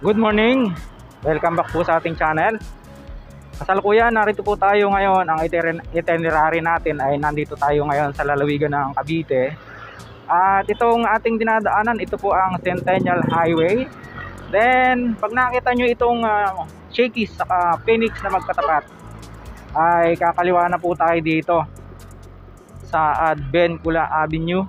Good morning! Welcome back po sa ating channel. Kasalukuyan, narito po tayo ngayon. Ang itinerary natin ay nandito tayo ngayon sa lalawigan ng Cavite. At itong ating dinadaanan, ito po ang Centennial Highway. Then, pag nakita nyo itong Shakey's saka Phoenix na magkatapat, ay kakaliwa na po tayo dito sa Advencula Avenue.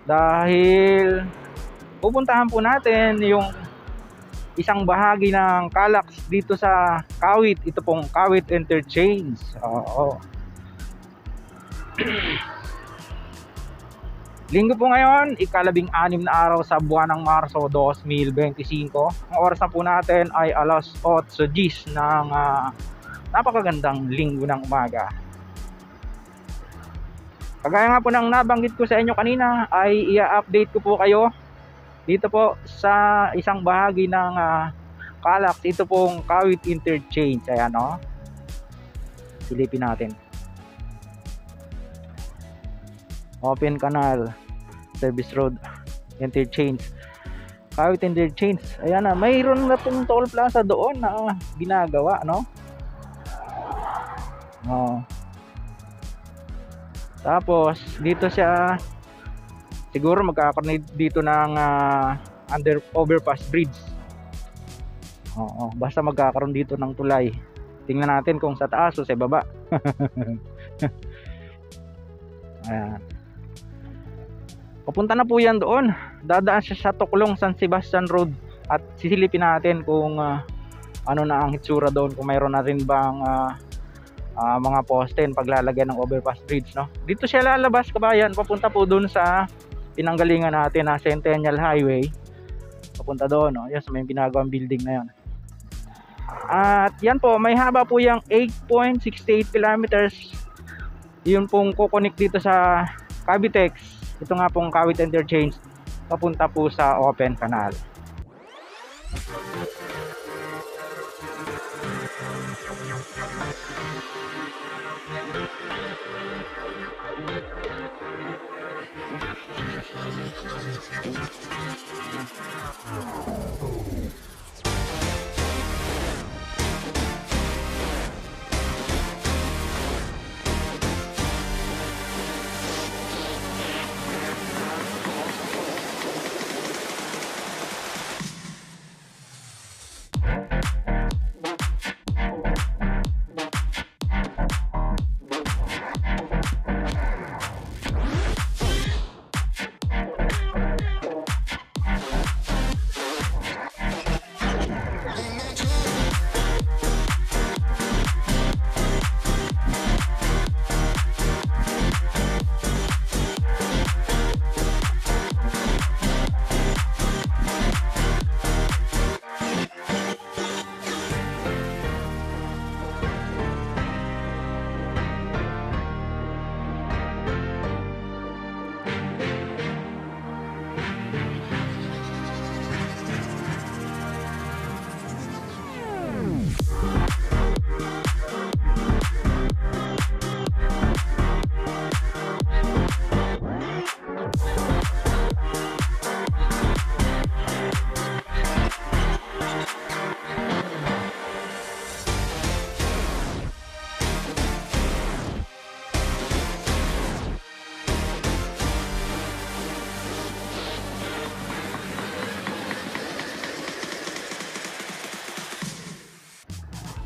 Dahil pupuntahan po natin yung isang bahagi ng Calax dito sa Kawit. Ito pong Kawit Interchange. Oo. Linggo po ngayon, ika-15 na araw sa buwan ng Marso 2025. Ang oras na po natin ay alas 8:10 ng napakagandang linggo ng umaga. Kagaya nga po ng nabanggit ko sa inyo kanina, ay i-update ko po kayo dito po sa isang bahagi ng Calax. Ito pong Kawit Interchange. Ayan o. Silipin natin. Open Canal Service Road Interchange, Kawit Interchange. Ayan na. Mayroon na pong toll plaza doon na ginagawa, no? Tapos dito siya siguro magkakaroon dito ng overpass bridge. Oo, basta magkakaroon dito ng tulay. Tingnan natin kung sa taas o sa baba. Ayan. Papunta na po yan doon. Dadaan siya sa Tuklong San Sebastian Road. At sisilipin natin kung ano na ang hitsura doon. Kung mayroon na rin bang mga poste paglalagyan ng overpass bridge, no? Dito siya lalabas, kabayan. Papunta po doon sa pinanggalingan natin na Centennial Highway. Papunta doon, no? Yes, may ginagawang building na yan. At yan po, may haba po yung 8.68 kilometers. Yun pong kukonek dito sa Cavitex. Ito nga pong Kawit Interchange. Papunta po sa Open Canal.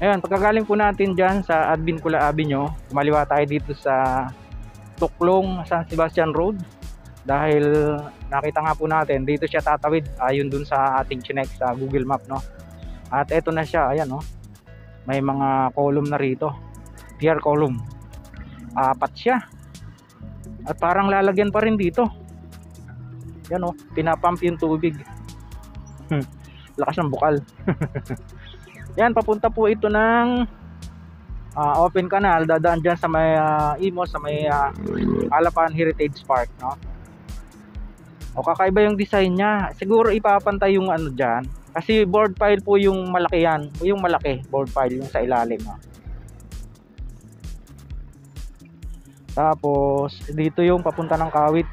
Ayan, pagkagaling po natin dyan sa Advencula Avenue, kumaliwa tayo dito sa Tuklong San Sebastian Road. Dahil nakita nga po natin, dito siya tatawid ayon dun sa ating chinek sa Google Map, no? At eto na siya, ayan, no? May mga column na rito. Pier column. 4 siya. At parang lalagyan pa rin dito. Yan, no? Pinapump yung tubig. Lakas ng bukal. Yan, papunta po ito ng Open Canal. Dadaan dyan sa may Imos, sa may Alapan Heritage Park, no? O, kakaiba yung design niya. Siguro ipapantay yung ano dyan. Kasi board pile po yung malaki yan. Yung malaki, board pile yung sa ilalim, no? Tapos dito yung papunta ng Kawit.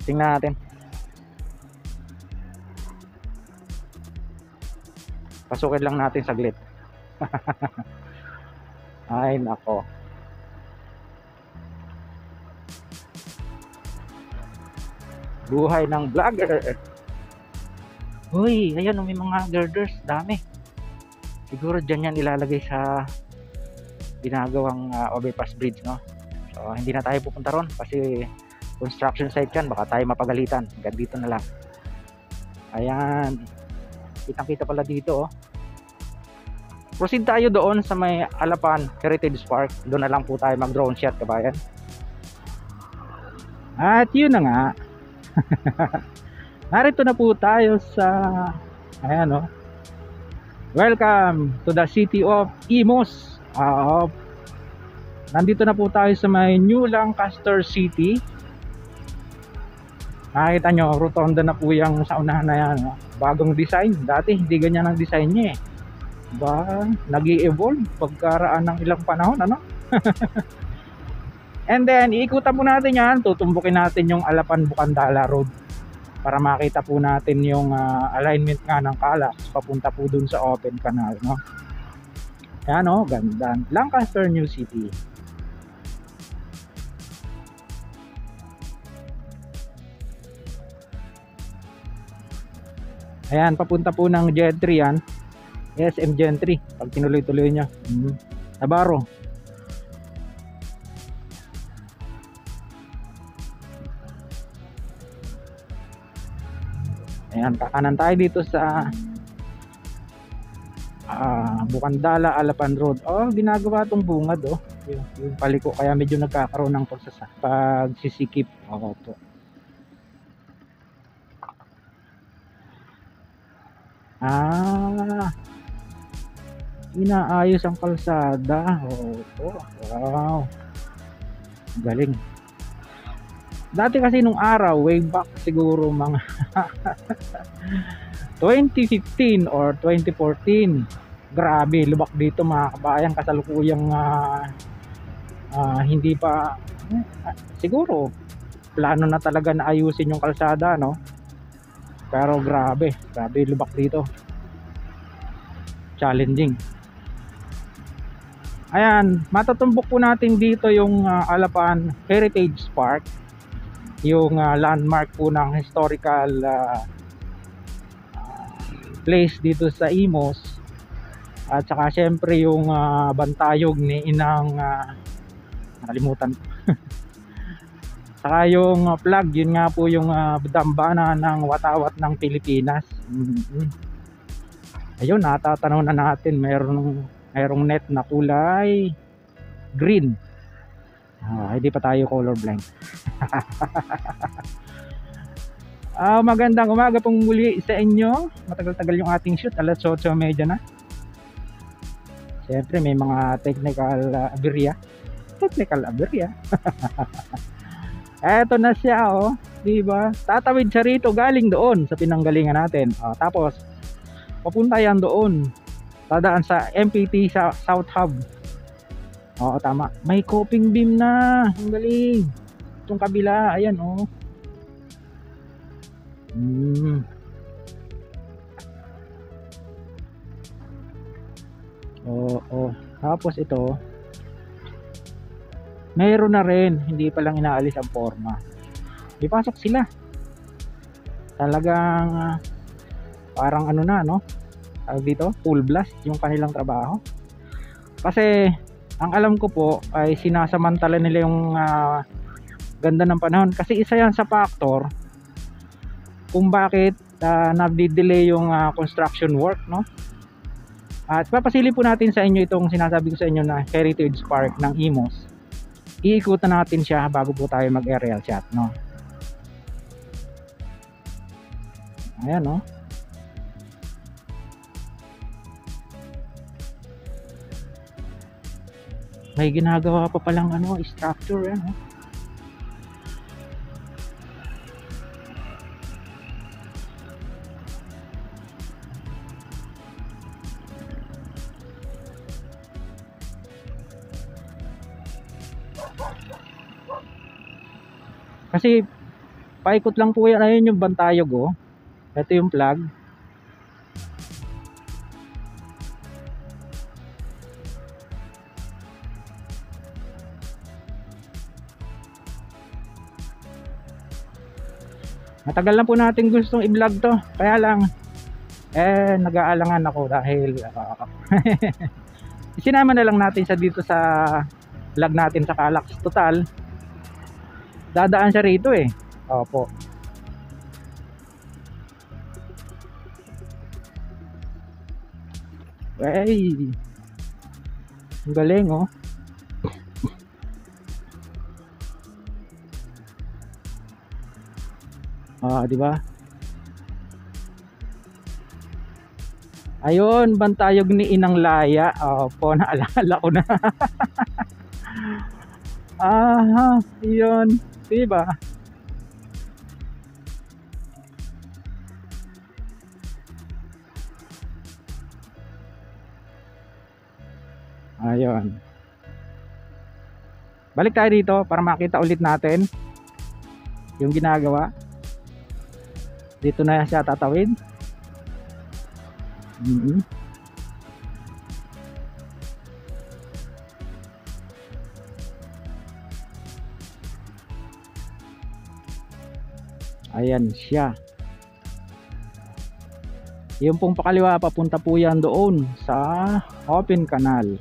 Tingnan natin. Pasukin lang natin saglit. Ay nako. Buhay ng vlogger. Uy, ayan, may mga girders, dami. Siguro dyan yan ilalagay sa ginagawang overpass bridge, no? So hindi na tayo pupunta ron kasi construction site yan, baka tayo mapagalitan. Hanggang dito na lang. Ayan, kitang kita pala dito, oh. Proceed tayo doon sa may Alapan Heritage Park. Doon na lang po tayo mag drone shot, kabayan. At yun na nga. Narito na po tayo sa, ayan, oh. Welcome to the city of Imus. Nandito na po tayo sa may New Lancaster City. Nakita nyo, rotonda na po yung sa unahan na yan, oh. Bagong design. Dati hindi ganyan ang design niya, eh. Ba, nag-i-evolve pagkaraan ng ilang panahon, ano? And then iikutan po natin yan, tutumbukin natin yung Alapan Bukandala Road para makita po natin yung alignment nga ng Kalas papunta po dun sa open canal, no? Yan, oh, ganda. Lancaster, New City. Ayan, papunta po ng Gentry yan. SM Gentry, pag tinuloy-tuloy nyo. Navarro. Ayan, kakanan tayo dito sa Bukandala, Alapan Road. Oh, ginagawa tong bungad, oh. Yung paliko, kaya medyo nagkakaroon ng pagsisikip. Oo po. Inaayos ang kalsada. Oo, wow. Galing. Dati kasi nung araw, way back siguro mga 2015 or 2014, grabe, lubak dito mga kabayan. Kasalukuyang hindi pa siguro plano na talaga na ayusin yung kalsada, no? Pero grabe lubak dito. Challenging. Ayan, matatumbok po natin dito yung Alapan Heritage Park, yung landmark po ng historical place dito sa Imus. At saka syempre yung bantayog ni Inang nakalimutan. Saka yung flag, yun nga po yung dambana ng watawat ng Pilipinas. Ayun, natatanaw na natin, mayroong net na kulay green. Hindi pa tayo colorblind. Magandang umaga pong muli sa inyo. Matagal-tagal yung ating shoot, alas 8:30 na. Siyempre may mga technical aberya. Eto na siya, oh, diba? Tatawid siya rito galing doon sa pinanggalingan natin. Tapos papunta yan doon. Dadaan sa MPT sa South Hub. Oo, tama. May coping beam na. Ang galing. Itong kabila, ayan, oh. Oo. Tapos ito, mayroon na rin, hindi pa lang inaalis ang forma. Ipasok sila. Talagang parang ano na, no? Dito, full blast yung kanilang trabaho. Kasi ang alam ko po ay sinasamantala nila yung ganda ng panahon. Kasi isa yan sa factor kung bakit nagdi-delay yung construction work, no? At papasilip po natin sa inyo itong sinasabi ko sa inyo na Heritage Park ng Imus. Iikutan natin siya bago po tayo mag aerial shot, no? Ayan, no? May ginagawa pa palang structure, no? Kasi paikot lang po yan. Ayun yung bantayog, oh. Ito yung plug. Matagal na po natin gustong i-vlog to. Kaya lang, nag-aalangan ako dahil isinama na lang natin siya dito sa vlog natin sa Calax. Total, dadaan siya rito eh. Opo. Ay, ang galing oh. Di ba? Ayun, bantayog ni Inang Laya. Opo, naalala ko na. Yun. Diba? Ayun. Balik tayo dito para makita ulit natin yung ginagawa. Dito na siya tatawid. Ayan siya. Yung pong pakaliwa, papunta po yan doon sa open canal.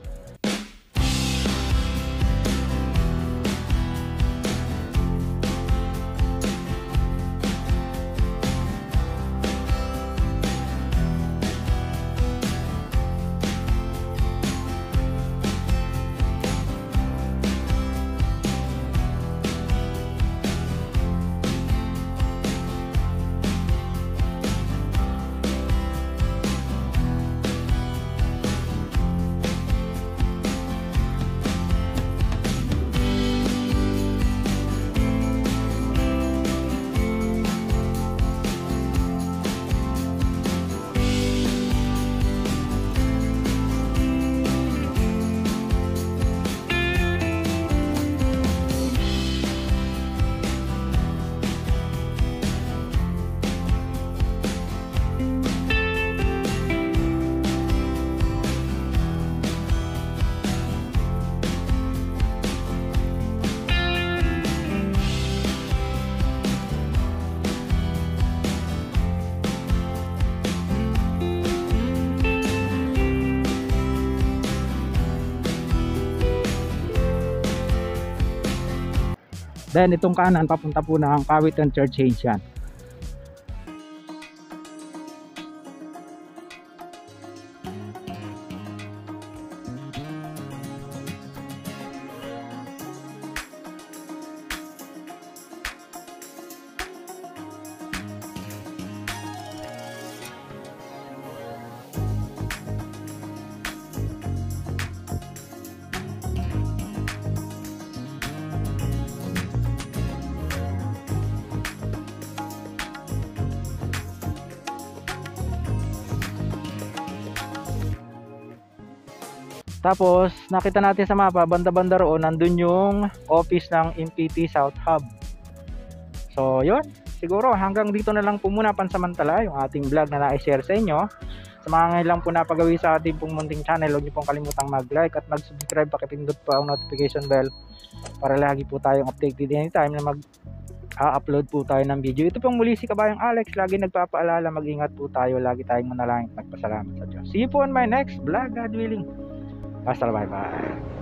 Then itong kanan papunta po ng Kawitan Church yan. Tapos nakita natin sa mapa, banda-banda roon nandun yung office ng MPT South Hub. So yun, siguro hanggang dito na lang po muna pansamantala yung ating vlog na na-share sa inyo. Sa mga ngayon lang po napagawi sa ating pong munting channel, huwag niyo pong kalimutang mag-like at mag-subscribe, pakipindot po ang notification bell para lagi po tayong updated anytime na mag-upload po tayo ng video. Ito pong muli si Kabayang Alex, lagi nagpapaalala, mag-ingat po tayo, lagi tayong manalangin at magpasalamat sa Diyos. See you po on my next vlog, God willing. Hasta, bye bye.